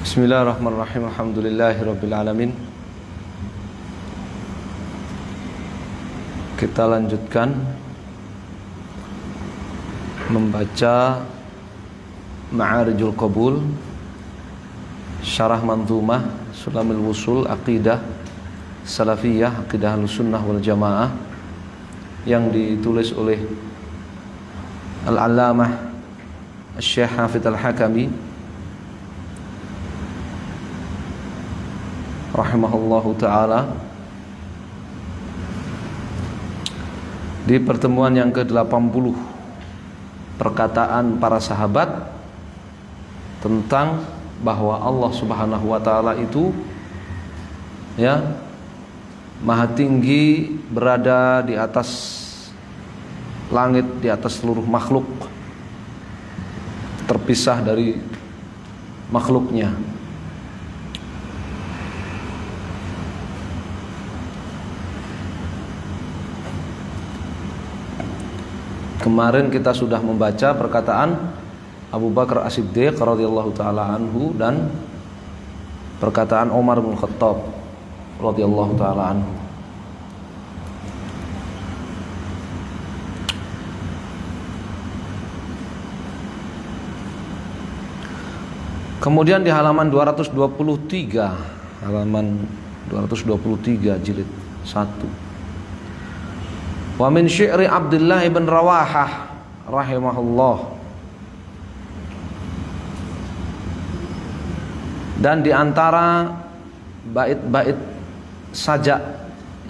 Bismillahirrahmanirrahim. Alhamdulillahirrabbilalamin. Kita lanjutkan membaca Ma'arijul Qabul, Syarah Manzumah Sulamul Wusul Aqidah Salafiyah, Aqidah Ahlussunnah wal Jamaah, yang ditulis oleh Al-Allamah Syekh Hafidz Al-Hakami rahimahullahu ta'ala. Di pertemuan yang ke-80, perkataan para sahabat tentang bahwa Allah subhanahu wa ta'ala itu maha tinggi, berada di atas langit, di atas seluruh makhluk, terpisah dari makhluknya. Kemarin kita sudah membaca perkataan Abu Bakar As-Siddiq radhiyallahu taala anhu dan perkataan Umar bin Khattab radhiyallahu taala anhu. Kemudian di halaman 223, jilid 1. Wa min syi'ri Abdullah ibn Rawahah rahimahullah. Dan di antara bait-bait sajak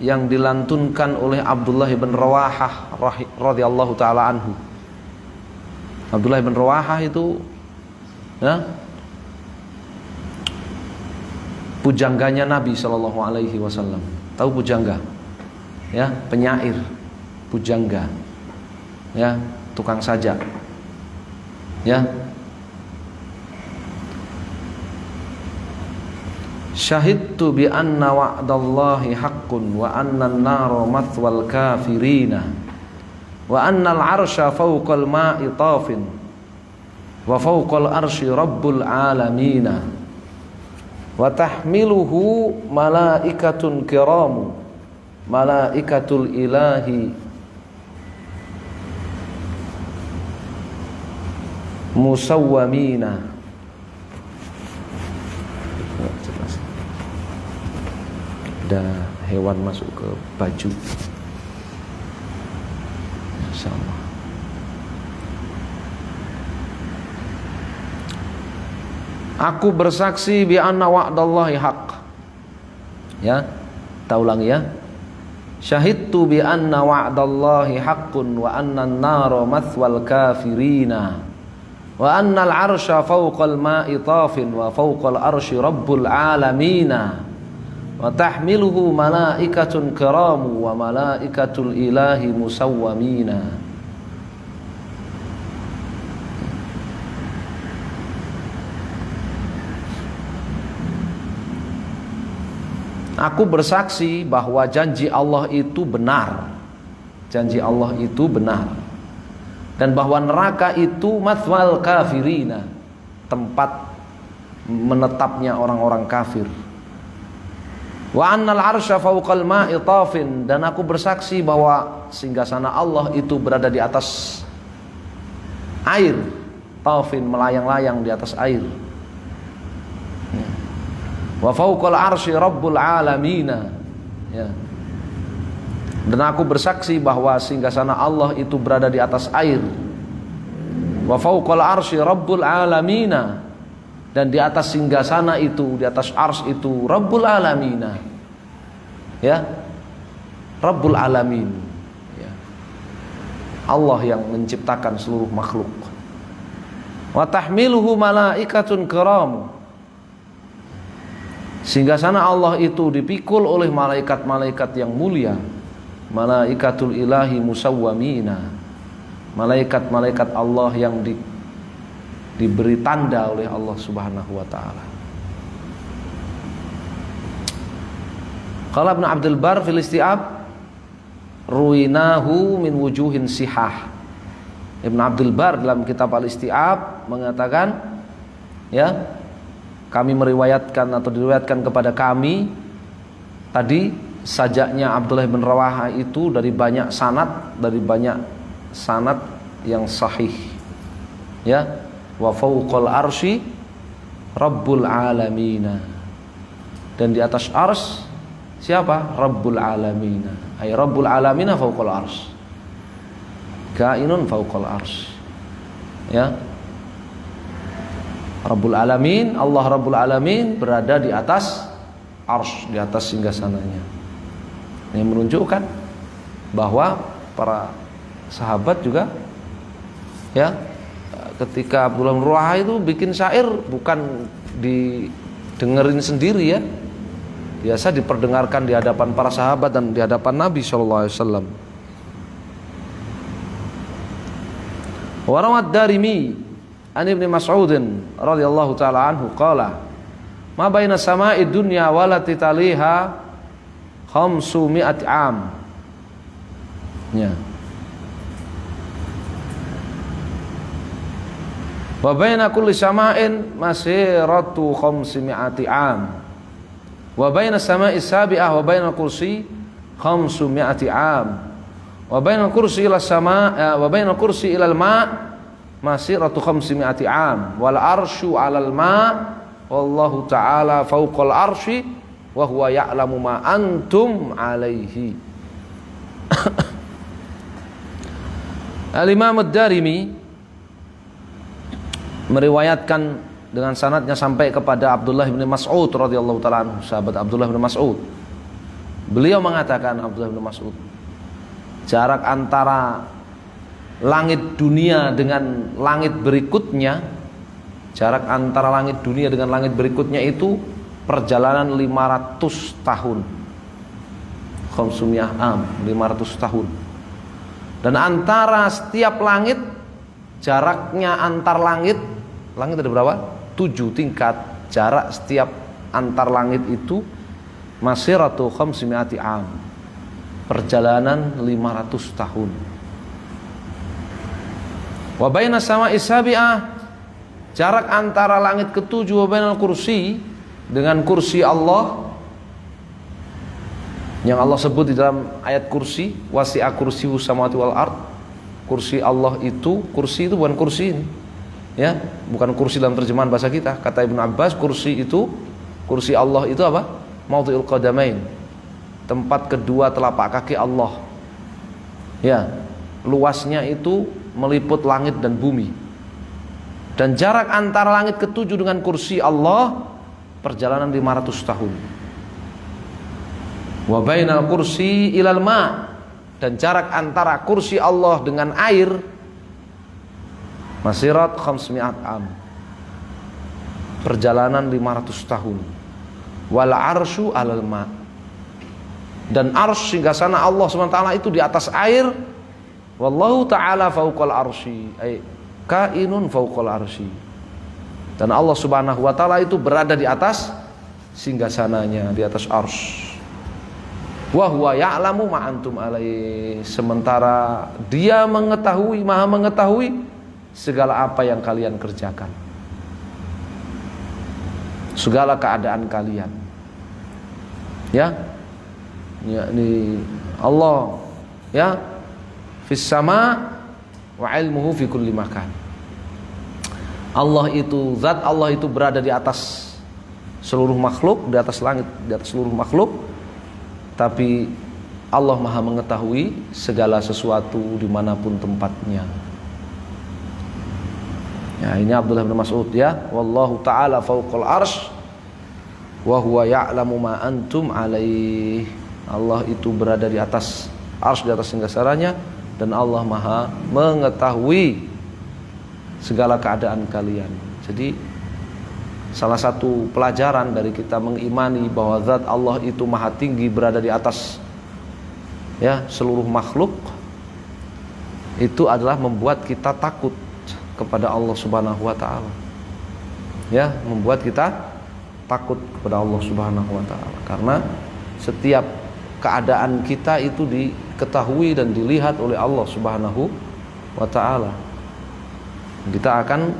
yang dilantunkan oleh Abdullah ibn Rawahah radhiyallahu taala anhu. Abdullah ibn Rawahah itu pujangganya Nabi sallallahu alaihi wasallam. Tahu pujangga? Penyair, pujangga, tukang sajak, Syahidtu bi anna wa'dallahi haqqun wa anna an-nara mathwal kafirina wa anna al-arsya fawqal ma'i tafin wa fawqal arsy rabbul alamina wa tahmiluhu malaikatun kiramu malaikatul ilahi musawwamina. Ada hewan masuk ke baju sama. Aku bersaksi bi anna wa'dallahi haqq. Kita ulangi ya. Syahidtu bi anna wa'dallahi haqqun wa anna an-nara mathwal kafirina wa anna al-arsya fawqal ma'i tafin wa fawqal arsy rabbul alamina wa tahmiluhu malaikatun kiramu wa malaikatul ilahi musawwamina. Aku bersaksi bahwa janji Allah itu benar. Janji Allah itu benar. Dan bahwa neraka itu mathwal kafirina, tempat menetapnya orang-orang kafir. Wa annal arsya fawqal ma'i tafin, dan aku bersaksi bahwa singgasana Allah itu berada di atas air. Tafin, melayang-layang di atas air. Wa fawqal arsy rabbul alamina. Dan aku bersaksi bahwa singgasana Allah itu berada di atas air. Wa fawqal arsy rabbul alamina, dan di atas singgasana itu, di atas arsy itu rabbul alamina. Rabbul alamin. Allah yang menciptakan seluruh makhluk. Wa tahmiluhu malaikatun kiramu, sehingga sana Allah itu dipikul oleh malaikat-malaikat yang mulia, malaikatul ilahi musawwamina, malaikat-malaikat Allah yang diberi tanda oleh Allah subhanahu wa ta'ala. Qala Ibnu Abdul Bar fil Isti'ab, ruinahu min wujuhin sihah. Ibnu Abdul Bar dalam kitab Al-Isti'ab mengatakan, kami meriwayatkan atau diriwayatkan kepada kami tadi sajaknya Abdullah bin Rawaha itu dari banyak sanad yang sahih. Ya, wa fawqal arsy rabbul alamin. Dan di atas ars siapa? Rabbul alamin. Ay rabbul alamin fawqal ars. Kainun fawqal ars. Ya. Rabbul alamin, Allah Rabbul alamin berada di atas ars, di atas singgasananya. Ini menunjukkan bahwa para sahabat juga ya, ketika Abdullah bin Rawaha itu bikin syair bukan didengerin sendiri ya. Biasa diperdengarkan di hadapan para sahabat dan di hadapan Nabi sallallahu alaihi wasallam. Wa rawat Darimi an Ibnu Mas'ud radhiyallahu taala anhu qala ma baina sama'id dunya walati taliha 500 am. Ya. Wa baina kulli sama'in masiratu 500 am. Wa baina sama'i sabi'ah wa baina kursi 500 am. Wa baina kursi ila sama' wa baina kursi ila al-ma' masiratu 500 am. Wal arsyu 'alal ma' wallahu ta'ala fawqal arsy wa huwa ya'lamu ma antum 'alaihi. Al-Imam Ad-Darimi meriwayatkan dengan sanadnya sampai kepada Abdullah bin Mas'ud radhiyallahu taala anhu, sahabat Abdullah bin Mas'ud. Beliau mengatakan, Abdullah bin Mas'ud, jarak antara langit dunia dengan langit berikutnya, jarak antara langit dunia dengan langit berikutnya itu perjalanan 500 tahun. 500 am, 500 tahun. Dan antara setiap langit, jaraknya antar langit ada berapa? 7 tingkat. Jarak setiap antar langit itu masiratu 500 am. Perjalanan 500 tahun. Wa baina sama'i sabi'ah, jarak antara langit ketujuh wa bainal kursi, dengan kursi Allah yang Allah sebut di dalam ayat kursi, wasi'a kursiyyus samawati wal ard. Kursi Allah itu, kursi itu bukan kursi ini. Ya, bukan kursi dalam terjemahan bahasa kita. Kata Ibnu Abbas, kursi itu, kursi Allah itu apa? Maudhi'ul qadamain. Tempat kedua telapak kaki Allah. Ya, luasnya itu meliput langit dan bumi. Dan jarak antara langit ketujuh dengan kursi Allah perjalanan 500 tahun. Wa bainal kursi ilal ma', dan jarak antara kursi Allah dengan air masirat 500 am. Perjalanan 500 tahun. Wal arsyu 'alal ma', dan arsy singgasana Allah SWT itu di atas air. Wallahu ta'ala fawqal arsy, ay kainun fawqal arsy. Dan Allah Subhanahu wa taala itu berada di atas singgasananya, di atas arsy. Wa huwa ya'lamu ma antum alaihi, sementara Dia mengetahui, Maha mengetahui segala apa yang kalian kerjakan, segala keadaan kalian. Ya, yakni Allah ya fis sama wa ilmuhu fi kulli makan. Allah itu, zat Allah itu berada di atas seluruh makhluk, di atas langit, di atas seluruh makhluk. Tapi Allah Maha mengetahui segala sesuatu dimanapun tempatnya. Ya, ini Abdullah bin Mas'ud ya. Wallahu ta'ala fawqal arsy wa huwa ya'lamu ma antum alaihi. Allah itu berada di atas arsy, di atas singgasananya, dan Allah Maha mengetahui segala keadaan kalian. Jadi salah satu pelajaran dari kita mengimani bahwa zat Allah itu Maha tinggi, berada di atas ya seluruh makhluk, itu adalah membuat kita takut kepada Allah Subhanahu wa taala. Ya, membuat kita takut kepada Allah Subhanahu wa taala, karena setiap keadaan kita itu diketahui dan dilihat oleh Allah Subhanahu wa taala. Kita akan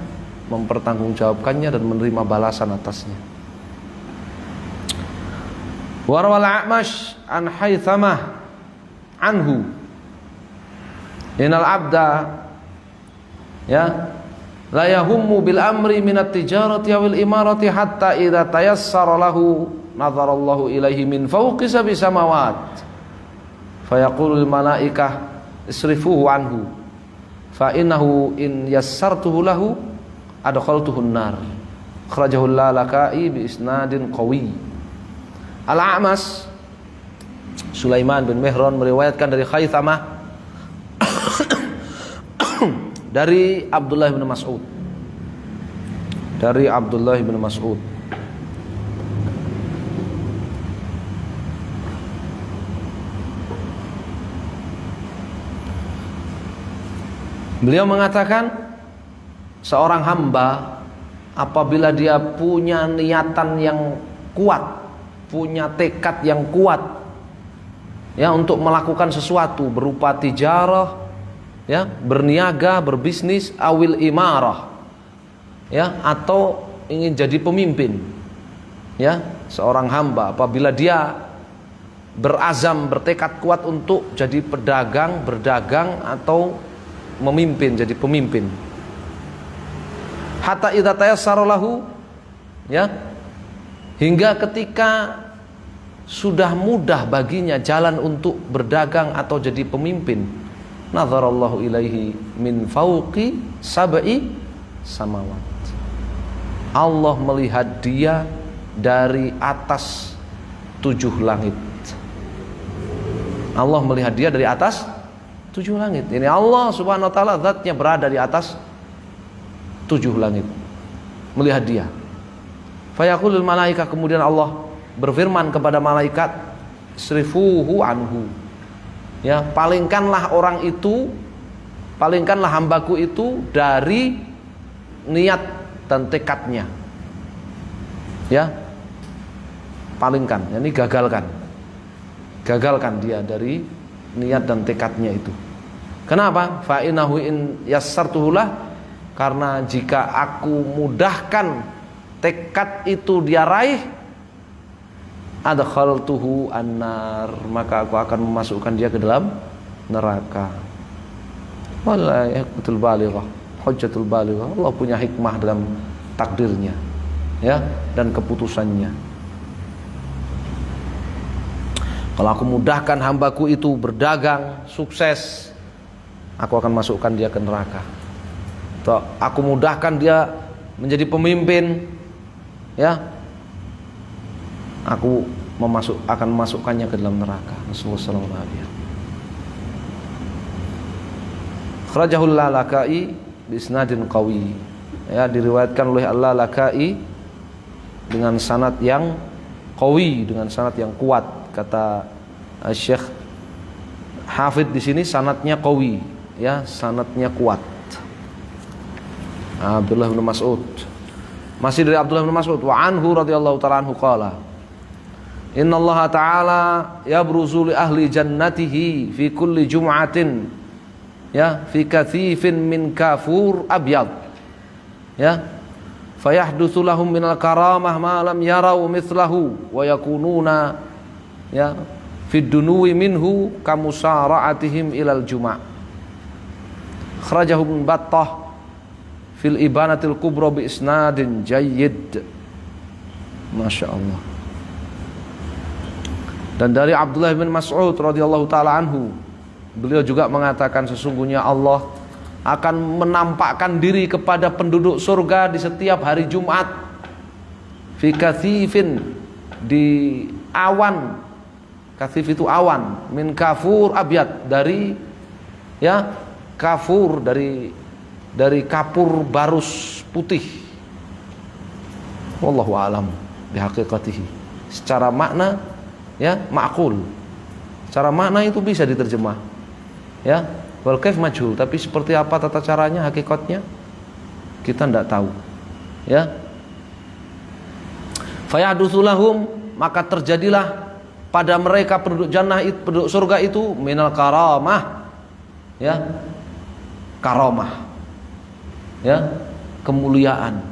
mempertanggungjawabkannya dan menerima balasan atasnya. Warwal A'mash an Haythamah anhu innal abda ya la yahummu bil amri minat tijarati awil imarati hatta idza tayassara lahu nazarallahu ilaihi min fawqi sab'i samawat fayaqulul malaikah isrifuhu anhu fa innahu in yassartuhu lahu adkhaltuhun nar. Akhrajahu al-Lalaka'i bi isnadin qawi. Al-A'mas Sulaiman bin Mihran meriwayatkan dari Khaythamah dari Abdullah bin Mas'ud. Dari Abdullah bin Mas'ud. Beliau mengatakan, seorang hamba apabila dia punya niatan yang kuat, punya tekad yang kuat ya untuk melakukan sesuatu berupa tijarah ya, berniaga, berbisnis, awil imarah ya, atau ingin jadi pemimpin ya, seorang hamba apabila dia berazam, bertekad kuat untuk jadi pedagang, berdagang atau memimpin, jadi pemimpin, hatta idza tayassara lahu ya, hingga ketika sudah mudah baginya jalan untuk berdagang atau jadi pemimpin, nazarallahu ilaihi min fauqi sab'i samawat, Allah melihat dia dari atas 7 langit. Allah melihat dia dari atas 7 langit. Ini Allah subhanahu wa ta'ala zatnya berada di atas 7 langit, melihat dia. Fayaqulul malaikah, kemudian Allah berfirman kepada malaikat, srifuhu anhu ya, palingkanlah orang itu, palingkanlah hambaku itu dari niat dan tekadnya ya, palingkan, yani gagalkan dia dari niat dan tekadnya itu. Kenapa? Fa innahu in yassartuhulah, karena jika aku mudahkan tekad itu dia raih, adkhaltuhu annar, maka aku akan memasukkan dia ke dalam neraka. Wallahi hikmatul balighah, hujjatul balighah. Allah punya hikmah dalam takdirnya ya, dan keputusannya. Kalau aku mudahkan hambaku itu berdagang sukses, aku akan masukkan dia ke neraka. Atau aku mudahkan dia menjadi pemimpin ya, aku akan memasukkannya ke dalam neraka. Rasulullah sallallahu alaihi wasallam. Akhrajahul Lalaka'i bi isnadin qawi. Ya, diriwayatkan oleh Al-Lalaka'i dengan sanad yang qawi, dengan sanad yang kuat. Kata Syekh Hafidh di sini sanadnya qawi, ya, sanadnya kuat. Abdullah bin Mas'ud. Masih dari Abdullah bin Mas'ud, wa anhu radhiyallahu ta'ala anhu qala, innallaha ta'ala yabruzu li ahli jannatihi fi kulli jum'atin ya fi kathifin min kafur abyad ya, fayahdutsu lahum minal karamah ma lam yarau mithlahu wa yakununa ya fid dunuwi minhu kamusara'atihim ilal juma'. Akhrajahu Ibnu Battah fil Ibanatil Kubra bi isnadin jayyid. Masya Allah. Dan dari Abdullah bin Mas'ud radhiyallahu taala anhu, beliau juga mengatakan sesungguhnya Allah akan menampakkan diri kepada penduduk surga di setiap hari Jumat fi kathifin, di awan. Kathif itu awan, min kafur abyad, dari ya kafur, dari kapur barus putih. Wallahu a'lam bihaqiqatihi. Secara makna ya ma'qul, secara makna itu bisa diterjemah ya, wal kaif majhul, tapi seperti apa tata caranya, hakikatnya kita tidak tahu ya. Fayadutsu lahum, maka terjadilah pada mereka penduduk jannah itu, penduduk surga itu, minal karamah ya, karamah ya, kemuliaan.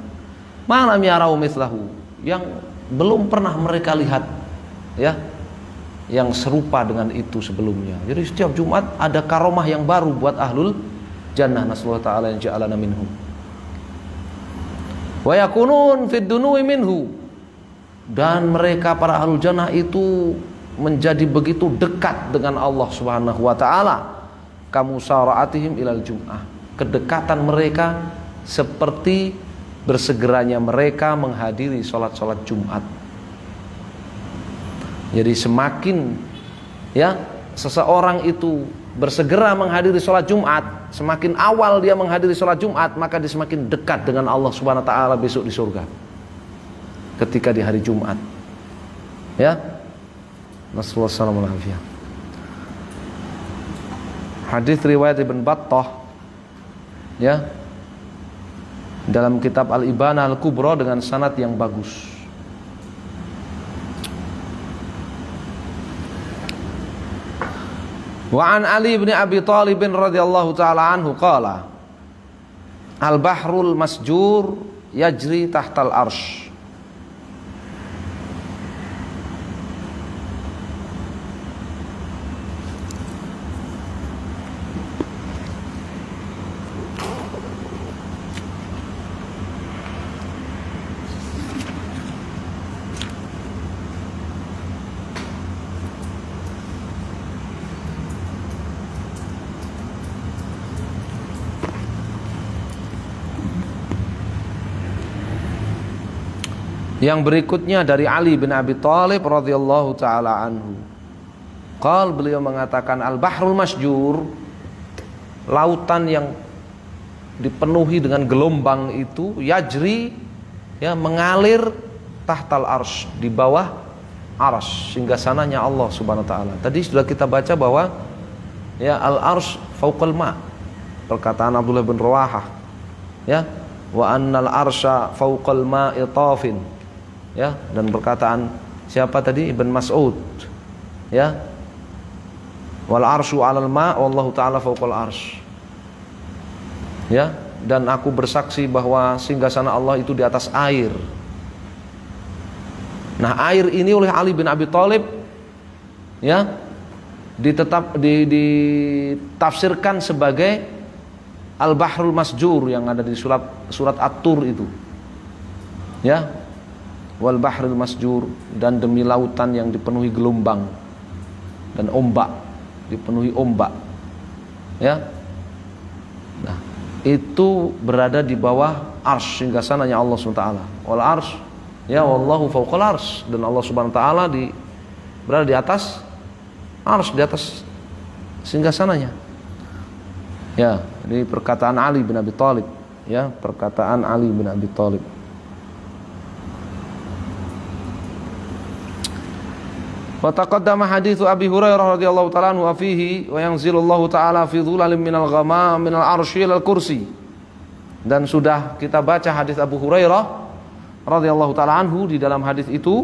Malam yarau mithlahu, yang belum pernah mereka lihat, ya, yang serupa dengan itu sebelumnya. Jadi setiap Jumat ada karomah yang baru buat ahlul jannah. Nasallahu ta'ala yang ja'alana minhum. Wa yakunun fid dunuwi minhu, dan mereka para ahlul jannah itu menjadi begitu dekat dengan Allah Subhanahu wa taala. Kamu sara'atihim ilal jum'ah, kedekatan mereka seperti bersegeranya mereka menghadiri sholat-sholat Jumat. Jadi semakin, ya, seseorang itu bersegera menghadiri sholat Jumat, semakin awal dia menghadiri sholat Jumat, maka dia semakin dekat dengan Allah Subhanahu wa taala besok di surga ketika di hari Jumat. Ya, nasallallahu alaihi wasallam. Hadis riwayat Ibn Battah, ya, dalam kitab Al-Ibanah Al-Kubra dengan sanad yang bagus. Wa an Ali bin Abi Thalib radhiyallahu taala anhu qala al-bahrul masjur yajri tahtal arsh. Yang berikutnya dari Ali bin Abi Thalib radhiyallahu taala anhu. Beliau mengatakan al-bahrul masjur, lautan yang dipenuhi dengan gelombang itu, yajri, ya, mengalir tahtal arsy, di bawah arsy, singgasananya Allah Subhanahu wa taala. Tadi sudah kita baca bahwa, ya, al-arsy fauqal ma, perkataan Abdullah bin Rawahah, ya, wa annal arsya fauqal ma'i tafin, ya, dan perkataan siapa tadi, Ibn Mas'ud, ya, wal arsyu 'alal ma wallahu ta'ala fawqal arsy, ya, dan aku bersaksi bahwa singgasana Allah itu di atas air. Nah, air ini oleh Ali bin Abi Thalib, ya, ditafsirkan sebagai al-bahrul masjur yang ada di surat At-Tur itu, ya, wal bahril masjur, dan demi lautan yang dipenuhi gelombang dan ombak, dipenuhi ombak, ya. Nah, itu berada di bawah arsy, singgasananya Allah Subhanahu wa taala. Wal arsy, ya, wallahu fawqal arsy, dan Allah Subhanahu wa taala berada di atas arsy, di atas singgasananya. Ya, ini perkataan Ali bin Abi Thalib, ya, perkataan Ali bin Abi Thalib. Wa taqaddama haditsu Abi Hurairah radhiyallahu ta'ala anhu fihi wa yanzilullahu ta'ala fi dhulalin minal ghamam minal arsy ilal kursi. Dan sudah kita baca hadis Abu Hurairah radhiyallahu ta'ala anhu. Di dalam hadis itu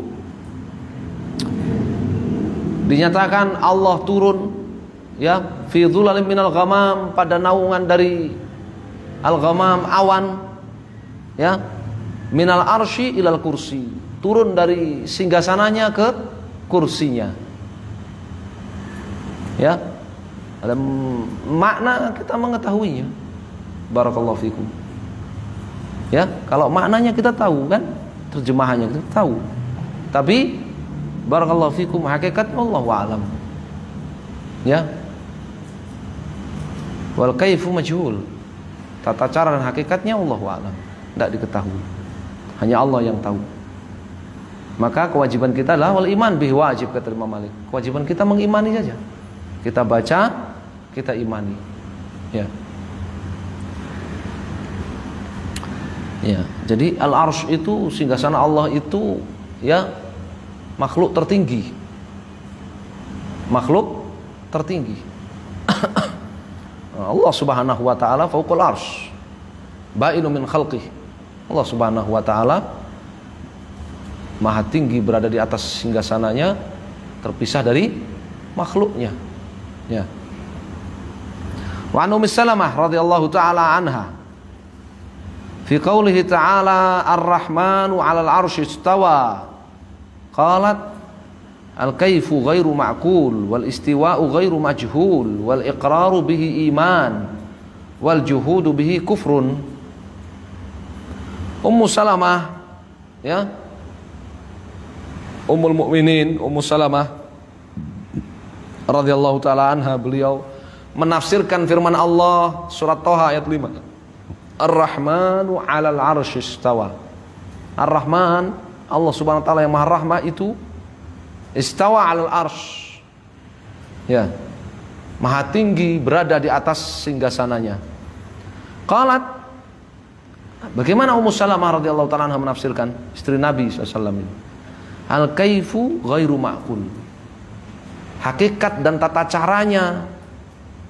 dinyatakan Allah turun, ya, fi dhulalin minal ghamam, pada naungan dari al-ghamam, awan, ya, minal arsy ilal kursi, turun dari singgasananya ke kursinya. Ya, ada makna kita mengetahuinya. Barakallahu fikum. Ya, kalau maknanya kita tahu kan, terjemahannya kita tahu. Tapi barakallahu fikum, hakikatnya Allahu a'lam. Ya. Wal kaifu majhul. Tata cara dan hakikatnya Allahu a'lam, tidak diketahui. Hanya Allah yang tahu. Maka kewajiban kita adalah wal iman bih, wajib, kata Imam Malik. Kewajiban kita mengimani saja. Kita baca, kita imani. Ya. Ya, jadi al-arsy itu singgasana Allah itu, ya, makhluk tertinggi. Makhluk tertinggi. Allah Subhanahu wa taala fauqal arsy, ba'inu min khalqih. Allah Subhanahu wa taala Maha tinggi, berada di atas singgasananya, terpisah dari makhluknya. Ya. Wa an Ummi Salamah radhiyallahu taala anha Fi qoulihi ta'ala Ar-Rahmanu 'alal 'arsy istawa. Qalat al-kaifu ghairu ma'qul wal istiwa'u ghairu majhul wal iqraru bihi iman wal juhudu bihi kufrun. Ummu Salamah, ya, Ummul Mukminin Ummu Salamah radhiyallahu taala anha, beliau menafsirkan firman Allah surat Thaha ayat 5. Ar-Rahmanu 'alal 'arsy istawa. Ar-Rahman, Allah Subhanahu wa taala yang Maha Rahmah itu istawa 'alal 'arsy. Ya. Maha tinggi, berada di atas singgasananya. Qalat, bagaimana Ummu Salamah radhiyallahu taala anha menafsirkan, istri Nabi SAW ini? Al-kaifu ghairu ma'qul. Hakikat dan tata caranya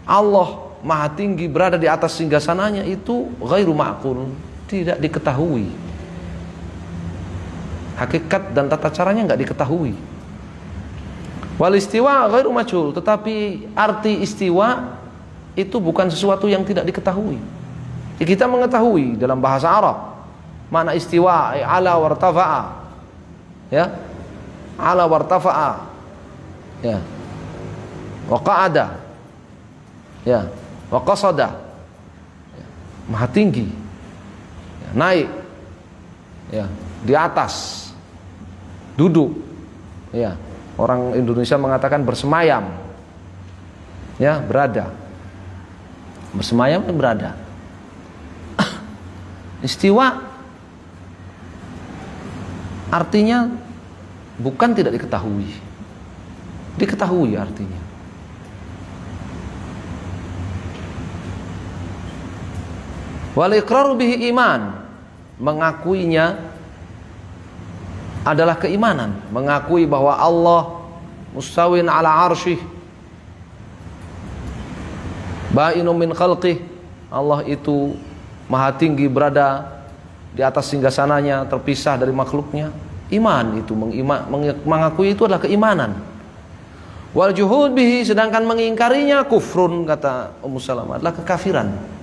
Allah Maha tinggi berada di atas singgasananya itu ghairu ma'qul, tidak diketahui. Hakikat dan tata caranya enggak diketahui. Wal istiwa ghairu majhul, tetapi arti istiwa itu bukan sesuatu yang tidak diketahui. Kita mengetahui dalam bahasa Arab makna istiwa, ala wartafa'a. Ya. Ala wartafa'a. Ya. Wa qa'ada. Ya. Wa qasada, ya, maha tinggi, ya, naik, ya, di atas, duduk, ya, orang Indonesia mengatakan bersemayam, ya, berada, bersemayam dan berada. Istiwa artinya bukan tidak diketahui, diketahui artinya. Wal iqraru bihi iman, mengakuinya adalah keimanan, mengakui bahwa Allah mustawin ala arsyih, ba'inun min khalqih, Allah itu maha tinggi berada di atas singgasananya, terpisah dari makhluknya. Iman itu mengakui itu adalah keimanan. Wal juhud bihi, sedangkan mengingkarinya kufrun, kata Ummu Salamah, adalah kekafiran.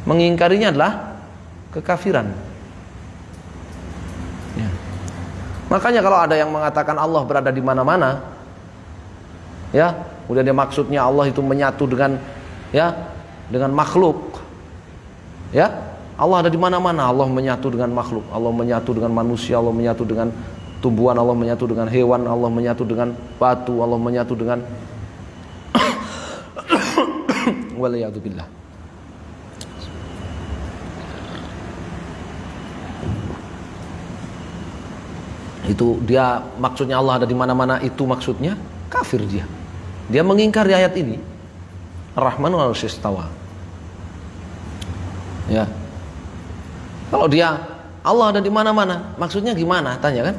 Mengingkarinya adalah kekafiran, ya. Makanya kalau ada yang mengatakan Allah berada di mana-mana, ya, kemudian dia maksudnya Allah itu menyatu dengan, ya, dengan makhluk, ya, Allah ada di mana-mana, Allah menyatu dengan makhluk, Allah menyatu dengan manusia, Allah menyatu dengan tumbuhan, Allah menyatu dengan hewan, Allah menyatu dengan batu, Allah menyatu dengan waliyadzubillah. Itu dia maksudnya Allah ada di mana-mana, itu maksudnya kafir dia. Dia mengingkari ayat ini. Ar-Rahmanu 'arsy istawa. Ya. Kalau dia Allah ada di mana-mana, maksudnya gimana? Tanya kan?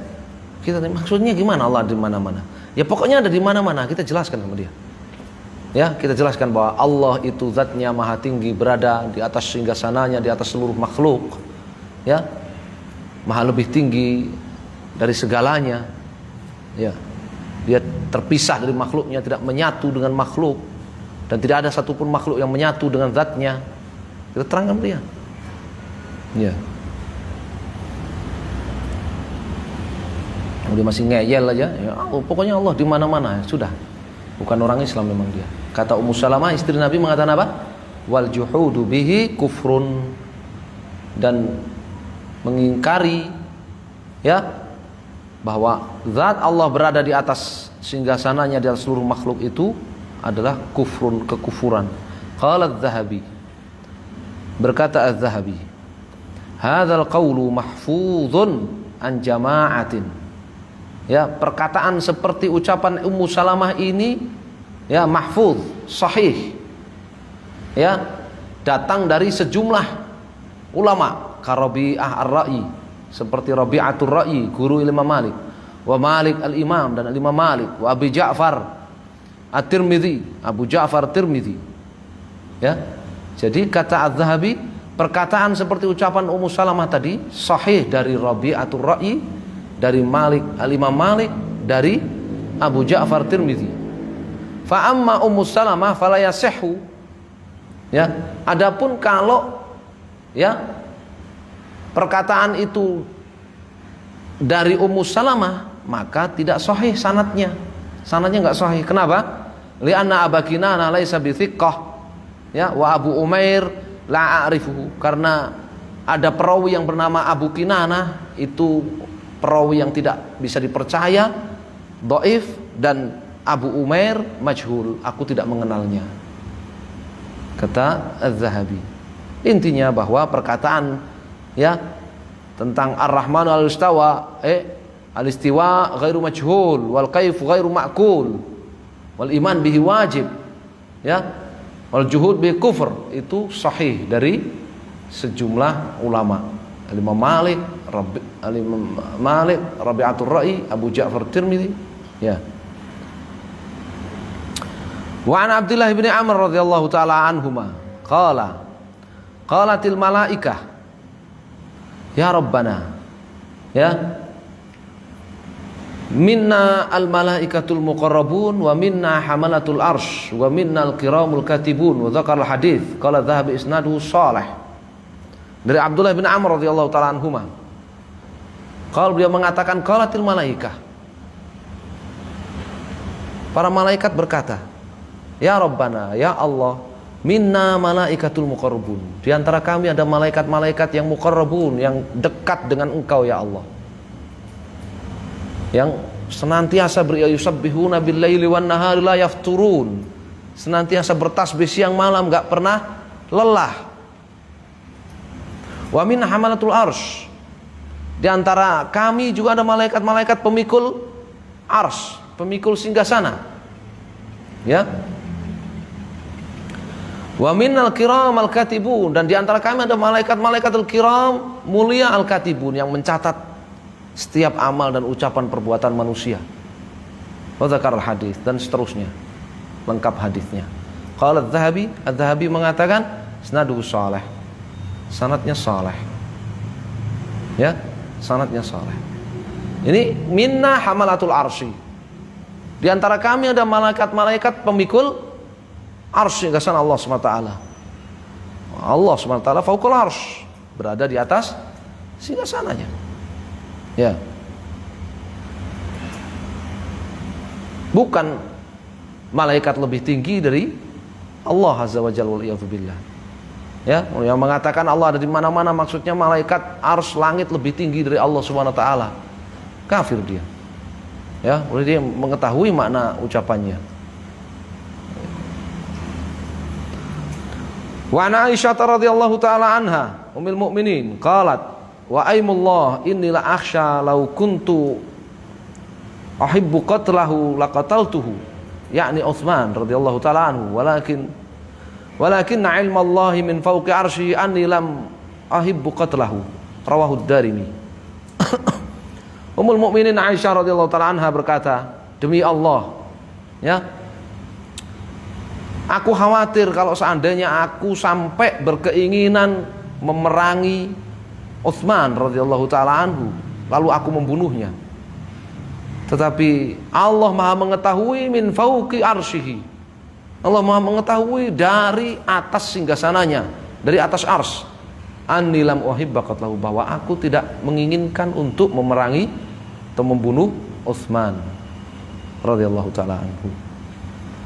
Kita tanya, maksudnya gimana Allah ada di mana-mana? Ya pokoknya ada di mana-mana, kita jelaskan sama dia. Ya, kita jelaskan bahwa Allah itu zatnya maha tinggi, berada di atas singgasananya, di atas seluruh makhluk. Ya. Maha lebih tinggi dari segalanya, ya, dia terpisah dari makhluknya, tidak menyatu dengan makhluk, dan tidak ada satupun makhluk yang menyatu dengan zatnya. Kita terangkan dia, ya. Dia masih ngeyel aja, ya, oh, pokoknya Allah di mana-mana, ya, sudah, bukan orang Islam memang dia. Kata Ummu Salamah, istri Nabi, mengatakan apa? Wal juhudu bihi kufrun, dan mengingkari, ya, bahwa zat Allah berada di atas singgasananya di atas seluruh makhluk itu adalah kufrun, kekufuran. Qala Az-Zahabi, berkata Az-Zahabi, hadzal qawlu mahfuzun an jama'atin. Ya, perkataan seperti ucapan Ummu Salamah ini, ya, mahfuz, sahih, ya, datang dari sejumlah ulama, karabi'ah ar-ra'i, seperti Rabi'atul Ra'i, guru Imam Malik, wa Malik al-Imam, dan Imam Malik, wa Abi Ja'far at-Tirmidzi, Abu Ja'far Tirmidzi. Ya. Jadi kata Az-Zahabi, perkataan seperti ucapan Ummu Salamah tadi sahih dari Rabi'atul Ra'i, dari Malik al-Imam Malik, dari Abu Ja'far Tirmidzi. Fa amma Ummu Salamah fala yasihhu. Ya, adapun kalau, ya, perkataan itu dari Ummu Salamah, maka tidak sahih sanadnya. Sanadnya enggak sahih. Kenapa? Li'anna Aba Kinanah laisa bithiqqah, ya, wa Abu Umair la a'rifuhu. Karena ada perawi yang bernama Abu Kinanah, itu perawi yang tidak bisa dipercaya, dhaif, dan Abu Umair majhul, aku tidak mengenalnya, kata Az-Zahabi. Intinya bahwa perkataan, ya, tentang Ar-Rahmanu al-Istawa, al-istiwa ghairu majhul wal kaif ghairu ma'kul wal iman bihi wajib, ya, wal juhud bihi kufr, itu sahih dari sejumlah ulama. Al-Imam Malik, Rabi'atul Ra'i, Abu Ja'far Tirmidzi, ya. Wa an Abdullah bin Amr radhiyallahu taala anhuma qalatil malaikah ya Rabbana, ya, minna al malaikatul muqarrabun wa minna hamalatul arsh wa minna al kiramul katibun wa dzakar al hadits qala dhahabi isnaduhu shalih. Dari Abdullah bin Amr radhiyallahu taala anhuma, kalau beliau mengatakan qalatil malaikah, para malaikat berkata, ya Rabbana, ya Allah, minna malaikatul muqarrabun, di antara kami ada malaikat-malaikat yang muqarrabun, yang dekat dengan Engkau ya Allah, yang senantiasa yusabbihuna bil laili wan nahari la yafturun, senantiasa bertasbih siang malam, enggak pernah lelah. Wa min hamalatul arsy, di antara kami juga ada malaikat-malaikat pemikul arsy, pemikul singgasana, ya. Wa minnal kiramal katibun, dan di antara kami ada malaikat-malaikatul kiram, mulia al-katibun, yang mencatat setiap amal dan ucapan perbuatan manusia. Wa dzakar al-hadits, dan seterusnya, lengkap hadisnya. Qala Az-Zahabi mengatakan isnaduhu shalih, sanadnya saleh, ya, sanadnya saleh. Ini minna hamalatul arsy, di antara kami ada malaikat-malaikat pemikul arsy, gasan Allah SWT. Allah SWT fauqul arsy, berada di atas singgasananya, ya. Bukan malaikat lebih tinggi dari Allah Azza wa Jalla, waliyadzubillah, ya. Yang mengatakan Allah ada di mana-mana, maksudnya malaikat arsy langit lebih tinggi dari Allah Subhanahu wa taala, kafir dia, ya. Boleh dia mengetahui makna ucapannya. Wa an Aisyah radhiyallahu taala anha ummul mukminin qalat wa aymullah inni la akhsha law kuntu uhibbu qatlahu laqataltuhu, yakni Utsman radhiyallahu taala anhu, walakinna ilmallahi min fawqi arsy anni lam ahibbu qatlahu, rawahu ad-Darimi. Ummul mukminin Aisyah radhiyallahu taala anha berkata, demi Allah, ya, aku khawatir kalau seandainya aku sampai berkeinginan memerangi Utsman radhiyallahu taala anhu, lalu aku membunuhnya. Tetapi Allah Maha mengetahui min fauqi arsyihi, Allah Maha mengetahui dari atas singgasananya, dari atas ars, anni lam uhibba qatlahu, bahwa aku tidak menginginkan untuk memerangi atau membunuh Utsman radhiyallahu taala anhu.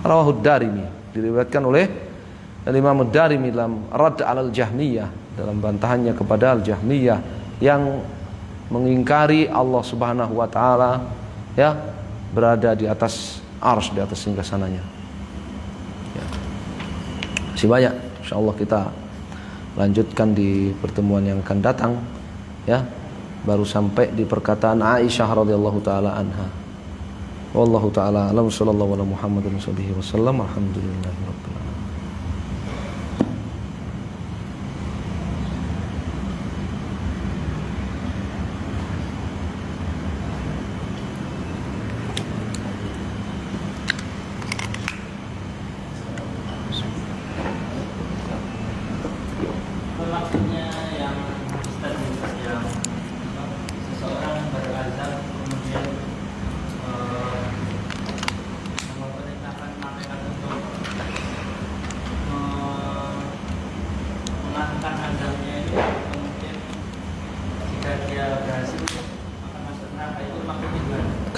Rawahu ad-Darimi, diriwayatkan oleh Imam ad-Darimi dalam Radd 'alal Jahmiyah, dalam bantahannya kepada al-Jahmiyah yang mengingkari Allah Subhanahu wa taala, ya, berada di atas ars, di atas singgasananya, ya. Masih banyak, insyaallah kita lanjutkan di pertemuan yang akan datang, ya. Baru sampai di perkataan Aisyah radhiyallahu taala anha. Wallahu taala alam, sallallahu ala Muhammadin wasallam, alhamdulillahirabbil alamin.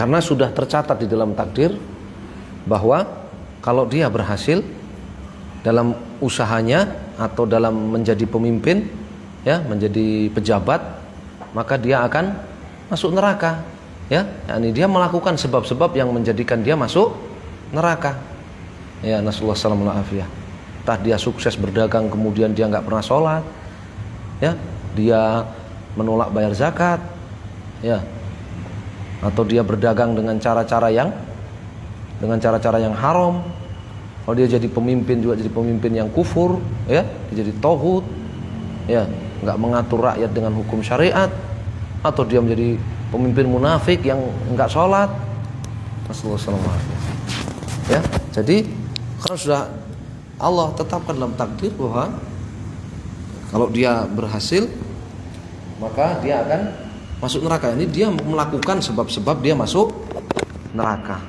Karena sudah tercatat di dalam takdir bahwa kalau dia berhasil dalam usahanya atau dalam menjadi pemimpin, ya, menjadi pejabat, maka dia akan masuk neraka, ya. Yani dia melakukan sebab-sebab yang menjadikan dia masuk neraka. Ya, nasallahu alaihi wasallam. Entah dia sukses berdagang kemudian dia nggak pernah sholat, ya, dia menolak bayar zakat, ya, atau dia berdagang dengan cara-cara yang haram. Kalau dia jadi pemimpin juga jadi pemimpin yang kufur, ya, dia jadi tauhid, ya, nggak mengatur rakyat dengan hukum syariat, atau dia menjadi pemimpin munafik yang nggak sholat. Nasallallahu. Ya, jadi karena sudah Allah tetapkan dalam takdir bahwa kalau dia berhasil maka dia akan masuk neraka. Ini dia melakukan sebab-sebab dia masuk neraka.